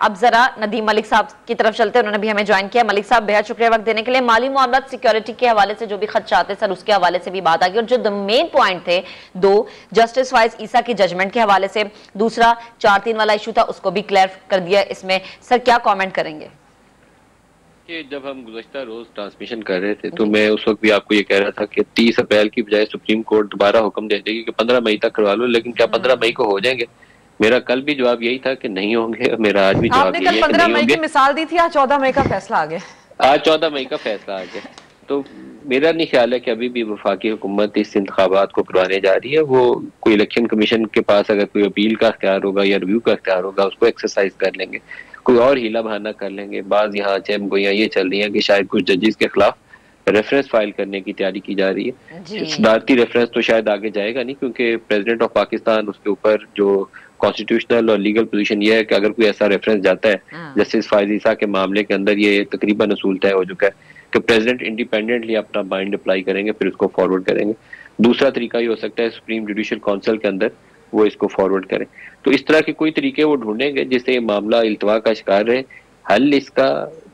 अब जरा नदीम मलिक साहब की तरफ चलते हैं, उन्होंने भी हमें ज्वाइन किया। मलिक साहब, बेहद शुक्रिया वक्त देने के लिए। माली मामला, सिक्योरिटी के हवाले से जो भी खदशात है सर, उसके हवाले से भी बात आ गई, और जो द मेन पॉइंट थे दो, जस्टिस फाइज ईसा की जजमेंट के हवाले से, दूसरा 4-3 वाला इशू था, उसको भी क्लियर कर दिया। इसमें सर क्या कॉमेंट करेंगे? कि जब हम गुज़श्ता रोज ट्रांसमिशन कर रहे थे तो मैं उस वक्त भी आपको ये कह रहा था कि 30 अप्रैल की बजाय सुप्रीम कोर्ट दोबारा हुक्म दे देगी कि 15 मई तक करवा लो, लेकिन क्या 15 मई को हो जाएंगे? मेरा कल भी जवाब यही था कि नहीं होंगे, मेरा आज भी जवाब यही है कि नहीं होंगे। 15 मई की मिसाल दी थी, आज 14 मई का फैसला आ गया। आज 14 मई का फैसला आ गया। तो मेरा नहीं ख्याल है कि अभी भी वफाकी हुकूमत इस इंतखाबात को करवाने जा रही है। वो कोई इलेक्शन कमीशन के पास अगर कोई अपील का अख्तियार होगा या रिव्यू का अख्तियार होगा, उसको एक्सरसाइज कर लेंगे, कोई और हीला बहाना कर लेंगे। बाज यहाँ चैम गोइयां ये चल रही है कि शायद कुछ जजेस के खिलाफ रेफरेंस फाइल करने की तैयारी की जा रही है। सदारती रेफरेंस तो शायद आगे जाएगा नहीं, क्योंकि प्रेसिडेंट ऑफ पाकिस्तान, उसके ऊपर जो कॉन्स्टिट्यूशनल और लीगल पोजीशन ये है कि अगर कोई ऐसा रेफरेंस जाता है, जस्टिस फाइज ईसा के मामले के अंदर ये तकरीबन असूल तय हो चुका है कि प्रेसिडेंट इंडिपेंडेंटली अपना माइंड अप्लाई करेंगे, फिर उसको फॉरवर्ड करेंगे। दूसरा तरीका ये हो सकता है सुप्रीम जुडिशियल काउंसिल के अंदर वो इसको फॉरवर्ड करें। तो इस तरह के कोई तरीके वो ढूंढेंगे जिससे ये मामला इल्तवा का शिकार रहे। हल इसका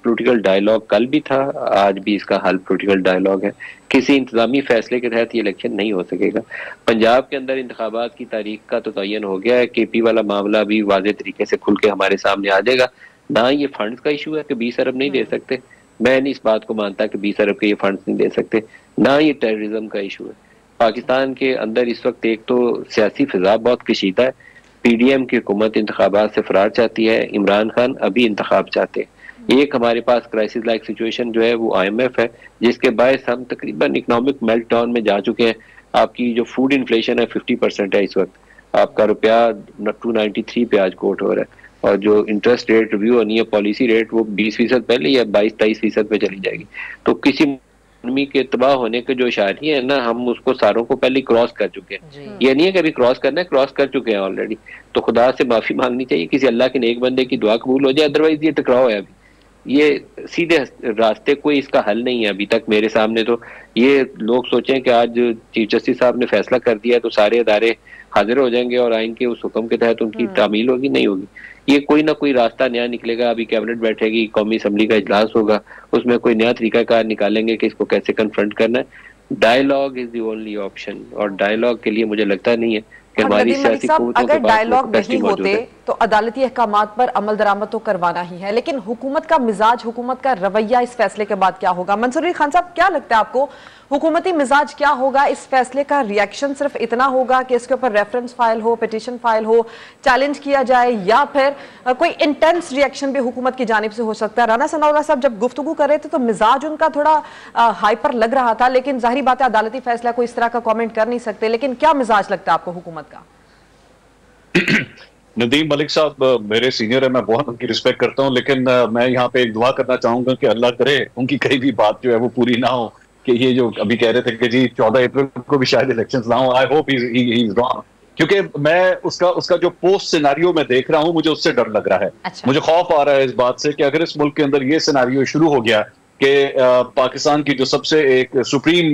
पॉलिटिकल डायलॉग कल भी था, आज भी इसका हल पॉलिटिकल डायलॉग है। किसी इंतजामी फैसले के तहत ये इलेक्शन नहीं हो सकेगा। पंजाब के अंदर इंतखाबात की तारीख का तो तयन हो गया है। केपी वाला मामला भी वाज़ेह तरीके से खुल के हमारे सामने आ जाएगा। ना ये फंड्स का इशू है कि 20 अरब नहीं दे सकते, मैं नहीं इस बात को मानता कि 20 अरब के ये फंड्स नहीं दे सकते। ना ये टेररिज्म का इशू है। पाकिस्तान के अंदर इस वक्त एक तो सियासी फिजा बहुत कशीदा है। पीडीएम की हुकूमत इंतखाबात से फरार चाहती है, इमरान खान अभी इंतखाब चाहते हैं। एक हमारे पास क्राइसिस लाइक सिचुएशन जो है वो IMF है, जिसके बायस हम तकरीबन इकोनॉमिक मेल्टडाउन में जा चुके हैं। आपकी जो फूड इन्फ्लेशन है 50% है इस वक्त। आपका रुपया 293 पे आज कोट हो रहा है, और जो इंटरेस्ट रेट रिव्यू होनी है पॉलिसी रेट, वो 20% पहले या 22-23% पे चली जाएगी। तो किसी इकोनॉमी के तबाह होने के जो इशारे हैं ना, हम उसको सारों को पहले क्रॉस कर चुके हैं। ये नहीं है कि अभी क्रॉस करना है, क्रॉस कर चुके हैं ऑलरेडी। तो खुदा से माफी मांगनी चाहिए, किसी अल्लाह के नेक बंदे की दुआ कबूल हो जाए। अदरवाइज ये टकराव है, अभी ये सीधे रास्ते कोई इसका हल नहीं है अभी तक मेरे सामने। तो ये लोग सोचें कि आज चीफ जस्टिस साहब ने फैसला कर दिया तो सारे अदारे हाजिर हो जाएंगे और आइन के उस हुक्म के तहत उनकी तामील होगी, नहीं होगी। ये कोई ना कोई रास्ता नया निकलेगा। अभी कैबिनेट बैठेगी, कौमी असम्बली का इजलास होगा, उसमें कोई नया तरीकाकार निकालेंगे कि इसको कैसे कन्फ्रंट करना है। Dialogue is the only option, और डायलॉग के लिए मुझे लगता नहीं है कि हमारी सियासी कुव्वतों अगर के पास डायलॉग नहीं होते है। तो अदालती अहकामात पर अमल दरामद तो करवाना ही है, लेकिन हुकूमत का मिजाज, हुकूमत का रवैया इस फैसले के बाद क्या होगा? मंसूर अली खान साहब, क्या लगता है आपको, हुकूमती मिजाज क्या होगा? इस फैसले का रिएक्शन सिर्फ इतना होगा कि इसके ऊपर रेफरेंस फाइल हो, पिटीशन फाइल हो, चैलेंज किया जाए, या फिर कोई इंटेंस रिएक्शन भी हुकूमत की जानिब से हो सकता है? राना सनाउल्लाह साहब जब गुफ्तगू कर रहे थे तो मिजाज उनका थोड़ा हाइपर लग रहा था, लेकिन जाहिर बात है अदालती फैसला को इस तरह का कॉमेंट कर नहीं सकते। लेकिन क्या मिजाज लगता है आपको हुकूमत का? नदीम मलिक साहब मेरे सीनियर है, मैं बहुत उनकी रिस्पेक्ट करता हूं, लेकिन मैं यहाँ पे एक दुआ करना चाहूंगा कि अल्लाह करे उनकी कहीं भी बात जो है वो पूरी ना हो, कि ये जो अभी कह रहे थे कि जी 14 अप्रैल को भी शायद इलेक्शंस ना हो। I hope he is wrong, क्योंकि मैं उसका जो पोस्ट सिनारियो में देख रहा हूं, मुझे उससे डर लग रहा है। अच्छा। मुझे खौफ आ रहा है इस बात से कि अगर इस मुल्क के अंदर ये सिनारियो शुरू हो गया कि पाकिस्तान की जो सबसे एक सुप्रीम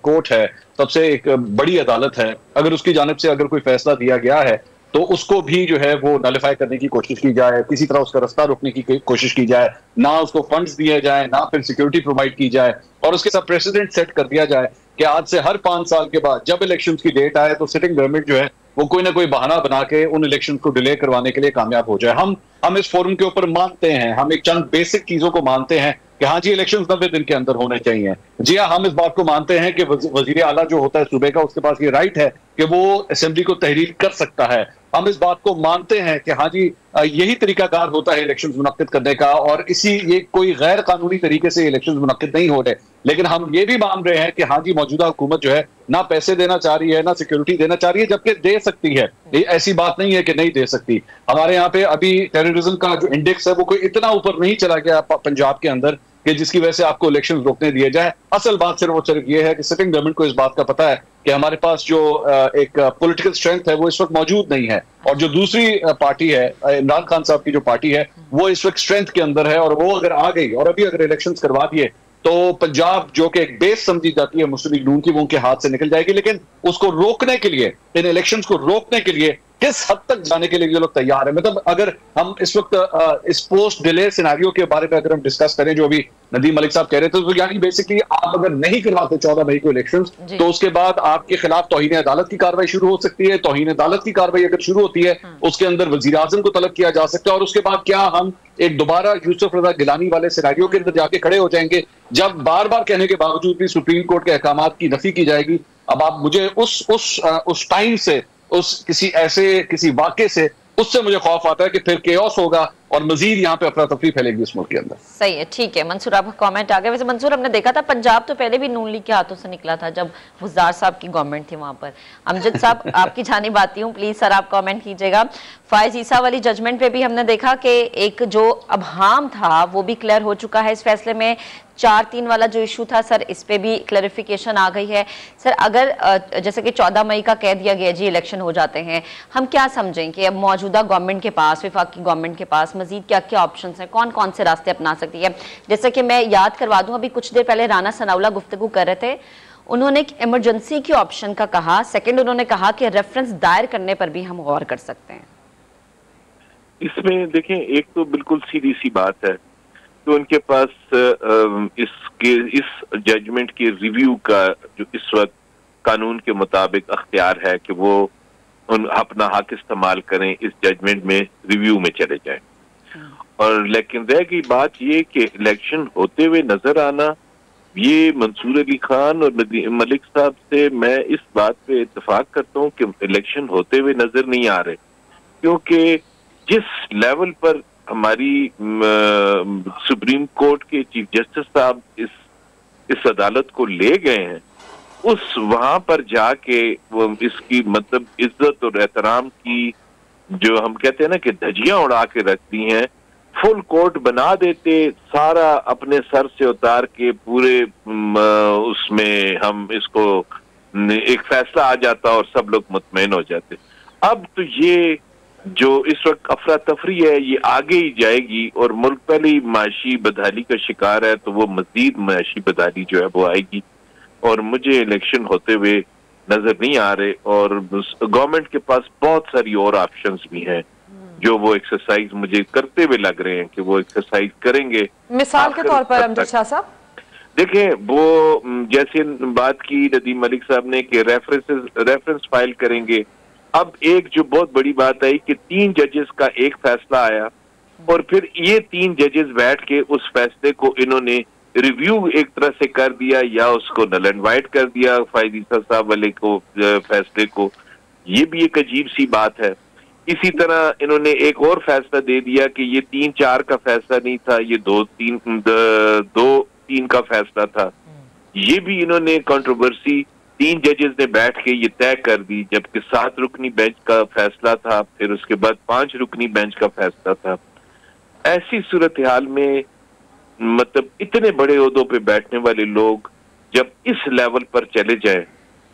कोर्ट है, सबसे एक बड़ी अदालत है, अगर उसकी जानिब से अगर कोई फैसला दिया गया है तो उसको भी जो है वो नलिफाई करने की कोशिश की जाए, किसी तरह उसका रास्ता रोकने की कोशिश की जाए, ना उसको फंड्स दिए जाए, ना फिर सिक्योरिटी प्रोवाइड की जाए, और उसके साथ प्रेसिडेंट सेट कर दिया जाए कि आज से हर 5 साल के बाद जब इलेक्शंस की डेट आए तो सिटिंग गवर्नमेंट जो है वो कोई ना कोई बहाना बना के उन इलेक्शन को डिले करवाने के लिए कामयाब हो जाए। हम इस फोरम के ऊपर मानते हैं, हम एक चंद बेसिक चीजों को मानते हैं कि हाँ जी इलेक्शन 90 दिन के अंदर होने चाहिए। जी हाँ, हम इस बात को मानते हैं कि वजीर आला जो होता है सूबे का, उसके पास ये राइट है कि वो असेंबली को तहरीर कर सकता है। हम इस बात को मानते हैं कि हाँ जी यही तरीकाकार होता है इलेक्शन मुनक्किद करने का, और ये कोई गैर कानूनी तरीके से इलेक्शन मुनक्किद नहीं हो रहे। लेकिन हम ये भी मान रहे हैं कि हाँ जी मौजूदा हुकूमत जो है ना पैसे देना चाह रही है, ना सिक्योरिटी देना चाह रही है, जबकि दे सकती है। ऐसी बात नहीं है कि नहीं दे सकती। हमारे यहाँ पे अभी टेररिज्म का जो इंडेक्स है वो कोई इतना ऊपर नहीं चला गया पंजाब के अंदर कि जिसकी वजह से आपको इलेक्शन रोकने दिए जाए। असल बात सिर्फ और सिर्फ ये है कि सिटिंग गवर्नमेंट को इस बात का पता है कि हमारे पास जो एक पॉलिटिकल स्ट्रेंथ है वो इस वक्त मौजूद नहीं है, और जो दूसरी पार्टी है इमरान खान साहब की जो पार्टी है वो इस वक्त स्ट्रेंथ के अंदर है, और वो अगर आ गई और अभी अगर इलेक्शंस करवा दिए तो पंजाब जो कि एक बेस समझी जाती है मुस्लिम लीग नून की, वो उनके हाथ से निकल जाएगी। लेकिन उसको रोकने के लिए, इन इलेक्शंस को रोकने के लिए किस हद तक जाने के लिए ये लोग तैयार है? मतलब अगर हम इस वक्त इस पोस्ट डिले सिनेरियो के बारे में अगर हम डिस्कस करें, जो अभी नदीम मलिक साहब कह रहे थे, तो यानी बेसिकली आप अगर नहीं करवाते 14 मई को इलेक्शंस, तो उसके बाद आपके खिलाफ तौहीन अदालत की कार्रवाई शुरू हो सकती है। तौहीन अदालत की कार्रवाई अगर शुरू होती है, उसके अंदर वजीर आजम को तलब किया जा सकता है, और उसके बाद क्या हम एक दोबारा यूसुफ रजा गिलानी वाले सिनेरियो के अंदर जाके खड़े हो जाएंगे, जब बार बार कहने के बावजूद भी सुप्रीम कोर्ट के अहकाम की नफी की जाएगी? अब आप मुझे उस टाइम से, उस किसी वाक़े से, उससे मुझे खौफ आता है कि फिर केओस होगा और मजीद यहाँ पे अफरा तफरी फैलेगी इस मुल्क के अंदर। सही है, ठीक है मंसूर, आपका कमेंट आ गया। वैसे मंसूर, हमने देखा था पंजाब तो पहले भी नून लीग के हाथों से निकला था जब गुजार साहब की गवर्नमेंट थी वहां पर। अमजद साहब, आपकी जानिब आती हूँ, प्लीज सर आप कमेंट कीजिएगा। फायज ईसा वाली जजमेंट पे भी हमने देखा कि एक जो अबहाम था वो भी क्लियर हो चुका है इस फैसले में। 4-3 वाला जो इशू था सर, इस पे भी क्लैरिफिकेशन आ गई है। सर अगर जैसे कि 14 मई का कह दिया गया जी इलेक्शन हो जाते हैं, हम क्या समझें कि अब मौजूदा गवर्नमेंट के पास, वफाकी गवर्नमेंट के पास मजीद क्या क्या ऑप्शंस हैं, कौन कौन से रास्ते अपना सकती है? जैसे कि मैं याद करवा दूं, अभी कुछ देर पहले राना सनाउल्लाह गुफ्तगू कर रहे थे, उन्होंने एक इमरजेंसी की ऑप्शन का कहा। सेकंड, उन्होंने कहा कि रेफरेंस दायर करने पर भी हम गौर कर सकते हैं। इसमें देखें, एक तो बिल्कुल सीधी सी बात है तो उनके पास इस जजमेंट के रिव्यू का जो इस वक्त कानून के मुताबिक अख्तियार है कि वो अपना हक इस्तेमाल करें, इस जजमेंट में रिव्यू में चले जाएं। और लेकिन रह गई बात ये कि इलेक्शन होते हुए नजर आना, ये मंसूर अली खान और मलिक साहब से मैं इस बात पे इत्तेफाक करता हूँ कि इलेक्शन होते हुए नजर नहीं आ रहे, क्योंकि जिस लेवल पर हमारी सुप्रीम कोर्ट के चीफ जस्टिस साहब इस अदालत को ले गए हैं, उस वहां पर जाके वो इसकी मतलब इज्जत और एहतराम की जो हम कहते हैं ना कि धज्जियां उड़ा के रखती हैं, फुल कोर्ट बना देते, सारा अपने सर से उतार के पूरे उसमें हम इसको एक फैसला आ जाता और सब लोग मुतमईन हो जाते। अब तो ये जो इस वक्त अफरा तफरी है ये आगे ही जाएगी और मुल्क पहले ही माशी बदहाली का शिकार है, तो वो मजीद माशी बदहाली जो है वो आएगी। और मुझे इलेक्शन होते हुए नजर नहीं आ रहे, और गवर्नमेंट के पास बहुत सारी और ऑप्शंस भी हैं जो वो एक्सरसाइज मुझे करते हुए लग रहे हैं कि वो एक्सरसाइज करेंगे। मिसाल के तौर पर अमजद शाह साहब देखें, वो जैसे बात की नदीम मलिक साहब ने कि रेफरेंस फाइल करेंगे। अब एक जो बहुत बड़ी बात आई कि 3 जजेस का एक फैसला आया और फिर ये 3 जजेस बैठ के उस फैसले को इन्होंने रिव्यू एक तरह से कर दिया या उसको नल एंड वाइट कर दिया फायज ईसा साहब वाले को फैसले को। ये भी एक अजीब सी बात है। इसी तरह इन्होंने एक और फैसला दे दिया कि ये 3-4 का फैसला नहीं था, ये 2-3 का फैसला था। ये भी इन्होंने कंट्रोवर्सी 3 जजेस ने बैठ के ये तय कर दी, जबकि 7 रुकनी बेंच का फैसला था, फिर उसके बाद 5 रुकनी बेंच का फैसला था। ऐसी सूरत हाल में मतलब इतने बड़े ओहदों पे बैठने वाले लोग जब इस लेवल पर चले जाएं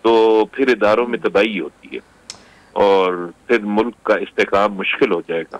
तो फिर इदारों में तबाही होती है और फिर मुल्क का इस्तेकाम मुश्किल हो जाएगा।